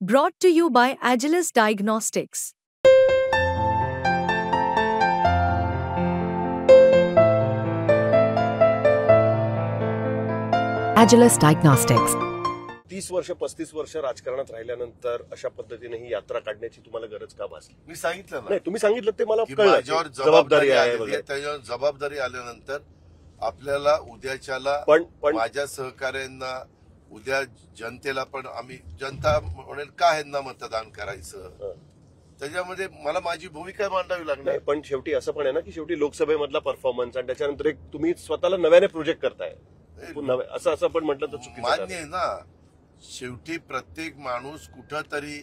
Brought to you by Agilus Diagnostics. Agilus Diagnostics. 30 वर्ष 35 वर्ष राजकारणात राहिल्यानंतर अशा पद्धतीने ही यात्रा काढण्याची तुम्हाला गरज का भासली? मी सांगितलं ना, नाही तुम्ही सांगितलं ते मला माझ्यावर जबाबदारी आहे वगैरे. त्याच्यावर जबाबदारी आल्यानंतर आपल्याला उद्याच्याला पण माझ्या सहकार्यांना उद्या जनतेला पण आम्ही जनता म्हणेल का ह्यांना मतदान करायचं त्याच्यामध्ये मला माझी भूमिका मांडावी लागणार. पण शेवटी असं पण आहे ना की शेवटी लोकसभेमधला परफॉर्मन्स आणि त्याच्यानंतर एक तुम्ही स्वतःला नव्याने प्रोजेक्ट करताय असं पण म्हटलं तर चुकीचं मान्य आहे ना. शेवटी प्रत्येक माणूस कुठंतरी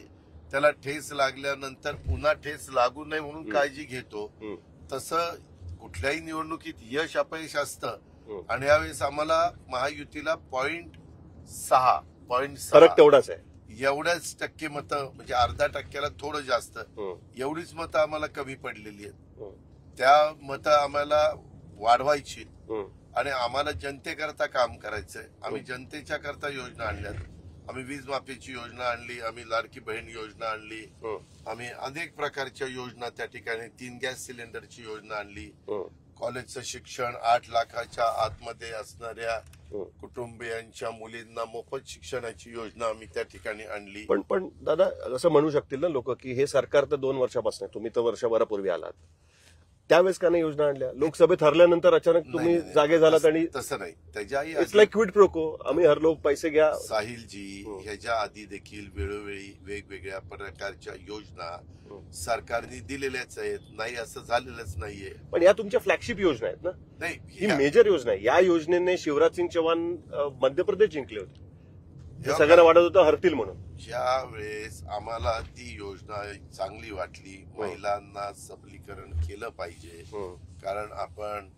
त्याला ठेस लागल्यानंतर पुन्हा ठेस लागू नये म्हणून काळजी घेतो. तसं कुठल्याही निवडणुकीत यश अपयश असतं आणि यावेळेस आम्हाला महायुतीला 0.6 फरक तेवढाच आहे. एवढ्याच टक्के मतं म्हणजे अर्धा टक्क्याला थोडं जास्त एवढीच मतं आम्हाला कमी पडलेली आहेत. त्या मतं आम्हाला वाढवायची आणि आम्हाला जनतेकरता काम करायचंय. आम्ही जनतेच्या करता योजना आणल्यात. आम्ही वीज माफीची योजना आणली, आम्ही लाडकी बहीण योजना आणली, आम्ही अनेक प्रकारच्या योजना त्या ठिकाणी 3 गॅस सिलेंडरची योजना आणली. कॉलेजचं शिक्षण 8 लाखाच्या आतमध्ये असणाऱ्या कुटुंबियांच्या मुलींना मोफत शिक्षणाची योजना आम्ही त्या ठिकाणी आणली. पण दादा असं म्हणू शकतील ना लोक की हे सरकार तर 2 वर्षापासून तुम्ही तर वर्षभरापूर्वी आलात त्यावेळेस का नाही योजना आणल्या? लोकसभेत हरल्यानंतर अचानक तुम्ही जागे झालात आणि तसं नाही. त्याच्याही इट्स लाईक क्विट प्रोको. आम्ही हरलो पैसे घ्या. साहिलजी ह्याच्या आधी देखील वेळोवेळी वेगवेगळ्या प्रकारच्या योजना सरकारने दिलेल्याच आहेत. नाही असं झालेलंच नाहीये. पण या तुमच्या फ्लॅगशिप योजना आहेत ना? नाही, ही मेजर योजना आहे. या योजनेने शिवराज सिंग चौहान मध्य प्रदेश जिंकले होते. सगळ्यांना वाटत होतं हरतील म्हणून. ज्या वेळेस आम्हाला ती योजना चांगली वाटली, महिलांना सबलीकरण केलं पाहिजे, कारण आपण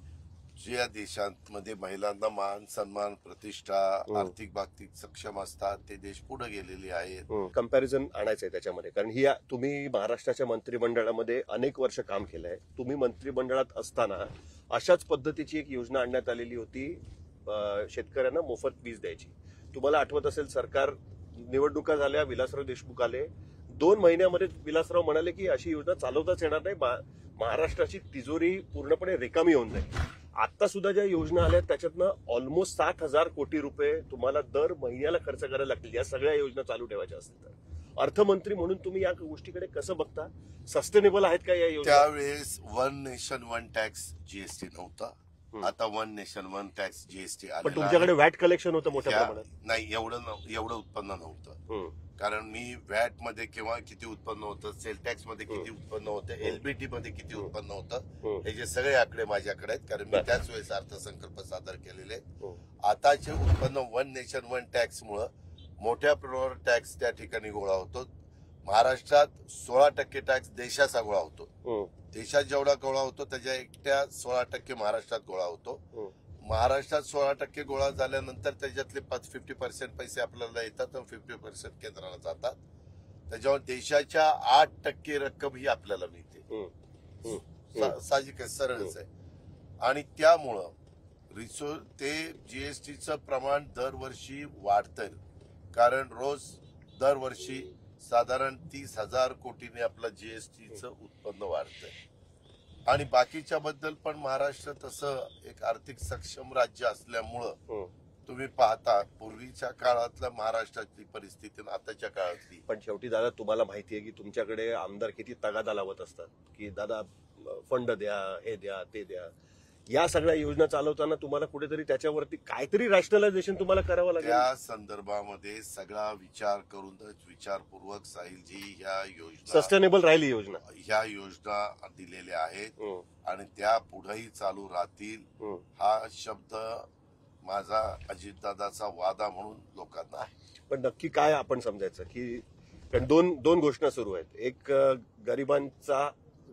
ज्या देशांमध्ये महिलांना मान सन्मान प्रतिष्ठा आर्थिक बाबतीत सक्षम असतात ते देश पुढे गेलेले आहेत. कंपॅरिझन आणायचंय त्याच्यामध्ये, कारण ही तुम्ही महाराष्ट्राच्या मंत्रिमंडळामध्ये अनेक वर्ष काम केलंय. तुम्ही मंत्रिमंडळात असताना अशाच पद्धतीची एक योजना आणण्यात आलेली होती, शेतकऱ्यांना मोफत वीज द्यायची. तुम्हाला आठवत असेल सरकार निवडणुका झाल्या, विलासराव देशमुख आले. 2 महिन्यामध्ये विलासराव म्हणाले की अशी योजना चालवताच येणार नाही, महाराष्ट्राची तिजोरी पूर्णपणे रिकामी होऊन जाईल. आता सुद्धा ज्या योजना आल्या त्याच्यातनं ऑलमोस्ट 60,000 कोटी रुपये तुम्हाला दर महिन्याला खर्च करायला लागतील या सगळ्या योजना चालू ठेवायच्या असतील तर. अर्थमंत्री म्हणून तुम्ही या गोष्टीकडे कसं बघता? सस्टेनेबल आहेत का या योजना? त्यावेळेस 1 नेशन 1 टॅक्स जीएसटी नव्हता. आता 1 नेशन 1 टॅक्स जीएसटी आला. पण तुमच्याकडे व्हॅट कलेक्शन होतं मोठ्या प्रमाणात. नाही, एवढं उत्पन्न नव्हतं. कारण मी व्हॅट मध्ये केव्हा किती उत्पन्न होतं, सेल टॅक्स मध्ये किती उत्पन्न होतं, एलबीटी मध्ये किती उत्पन्न होतं, हे जे सगळे आकडे माझ्याकडे आहेत, कारण मी त्याच वेळेस अर्थसंकल्प सादर केलेले आहेत. आताचे उत्पन्न 1 नेशन 1 टॅक्स मुळे मोठ्या प्रमाणावर टॅक्स त्या ठिकाणी गोळा होतो. महाराष्ट्रात 16% टॅक्स देशाचा गोळा होतो. देशात जेवढा गोळा होतो त्याच्या एकट्या 16% महाराष्ट्रात गोळा होतो. महाराष्ट्रात 16% गोळा झाल्यानंतर त्याच्यातले 50% पैसे आपल्याला येतात आणि 50% केंद्राला जातात. त्याच्यावर देशाच्या 8% रक्कम ही आपल्याला मिळते. साहजिक सरळच आहे. आणि त्यामुळं ते जीएसटीचं प्रमाण दरवर्षी वाढतंय, कारण दरवर्षी साधारण 30,000 कोटीने आपलं जीएसटीचं उत्पन्न वाढतंय. आणि बाकीच्या बद्दल पण महाराष्ट्र तसं एक आर्थिक सक्षम राज्य असल्यामुळं तुम्ही पाहता पूर्वीच्या काळातल्या महाराष्ट्रातली परिस्थिती आताच्या काळातली. पण शेवटी दादा तुम्हाला माहिती आहे की तुमच्याकडे आमदार किती तगादा लावत असतात की दादा फंड द्या, हे द्या, ते द्या. या सगळ्या योजना चालवताना तुम्हाला कुठेतरी त्याच्यावरती काहीतरी रॅशनलायझेशन तुम्हाला करावं लागेल. त्या संदर्भामध्ये सगळा विचार करूनच विचारपूर्वक साहिलजी ह्या योजना सस्टेनेबल राहिली योजना, ह्या योजना दिलेल्या आहेत आणि त्या पुढेही चालू राहतील. हा शब्द माझा अजितदादाचा वादा म्हणून लोकांना आहे. पण नक्की काय आपण समजायचं की दोन गोष्टी सुरू आहेत. एक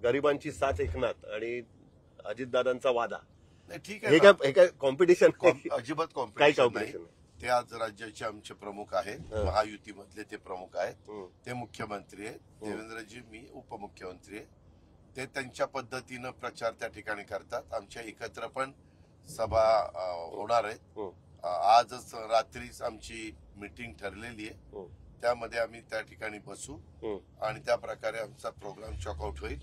गरिबांची साथ एकनाथ आणि अजितदादांचा वादा. ठीक आहे, हे काय कॉम्पिटिशन? अजिबात काही कॉम्पिटिशन नाही. ते आज राज्याचे आमचे प्रमुख आहेत, महायुतीमधले ते प्रमुख आहेत, ते मुख्यमंत्री आहेत. देवेंद्रजी, मी उपमुख्यमंत्री आहे. ते त्यांच्या पद्धतीनं प्रचार त्या ठिकाणी करतात. आमच्या एकत्र पण सभा होणार आहेत. आजच रात्रीच आमची मीटिंग ठरलेली आहे. त्यामध्ये आम्ही त्या ठिकाणी बसू आणि त्या प्रकारे आमचा प्रोग्राम चॉकआउट होईल.